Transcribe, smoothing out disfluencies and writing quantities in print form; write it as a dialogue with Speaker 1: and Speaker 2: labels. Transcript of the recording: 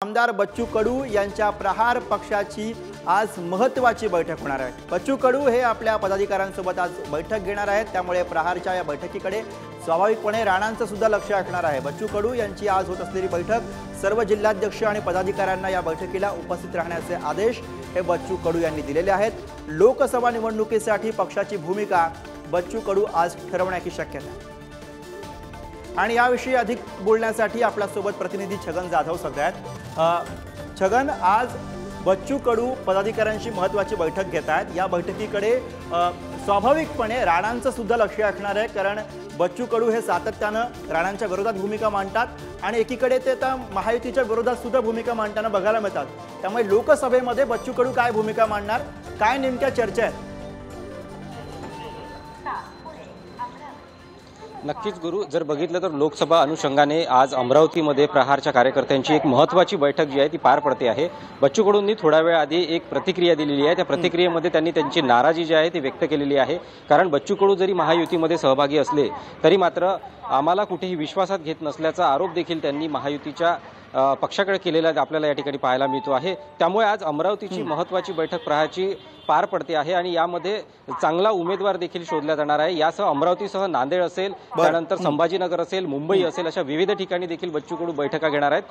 Speaker 1: आमदार बच्चू कडू यांच्या प्रहार पक्षाची आज महत्त्वाची बैठक होणार आहे। बच्चू कडू हे आपल्या पदाधिकाऱ्यांसोबत आज बैठक घेणार आहेत, त्यामुळे प्रहारच्या या बैठकीकडे स्वाभाविकपणे राणांचं सुद्धा लक्ष असणार आहे। बच्चू कडू यांची आज होत असलेली बैठक सर्व जिल्हाध्यक्ष आणि पदाधिकाऱ्यांना या बैठकीला उपस्थित राहण्याचे आदेश हे बच्चू कडू यांनी दिलेले आहेत। लोकसभा निवडणुकीसाठी पक्षाची भूमिका बच्चू कडू आज ठरवण्याची शक्यता आहे। आणि याविषयी अधिक बोलण्यासाठी आपल्या सोबत प्रतिनिधी छगन जाधव सगळ्यात। छगन, आज बच्चू कडू पदाधिकाऱ्यांची महत्त्वाची बैठक घेत आहेत। या बैठकीकडे स्वाभाविकपणे राणांचं सुद्धा लक्ष असणार आहे, कारण बच्चू कडू हे सातत्यानं राणांच्या विरोधात भूमिका मांडतात आणि एकीकडे ते आता महायुतीच्या विरोधात सुद्धा भूमिका मांडताना बघायला मिळतात। त्यामुळे लोकसभेमध्ये बच्चू कडू काय भूमिका मांडणार, काय नेमक्या चर्चा आहेत?
Speaker 2: नक्कीच गुरु, जर बघितलं तर लोकसभा अनुषंगाने आज अमरावतीमध्ये प्रहारच्या कार्यकर्त्यांची एक महत्त्वाची बैठक जी आहे ती पार पडते आहे। बच्चू कडूंनी थोड्या वेळ आधी एक प्रतिक्रिया दिलेली आहे। त्या प्रतिक्रियेमध्ये त्यांनी त्यांची नाराजी जी आहे ती व्यक्त केलेली आहे, कारण बच्चू कडू जरी महायुतीमध्ये सहभागी असले तरी मात्र आम्हाला कुठेही विश्वासात घेत नसल्याचा आरोप देखील त्यांनी महायुतीच्या पक्षाकडे केलेला आपल्याला या ठिकाणी पाहायला मिळतो आहे। त्यामुळे आज अमरावतीची महत्त्वाची बैठक प्रहारची पार पडते आहे आणि यामध्ये चांगला उमेदवार देखील शोधला जाणार आहे। यासह अमरावतीसह नांदेड असेल, त्यानंतर संभाजीनगर असेल, मुंबई असेल, अशा विविध ठिकाणी देखील बच्चू कडू बैठका घेणार आहेत।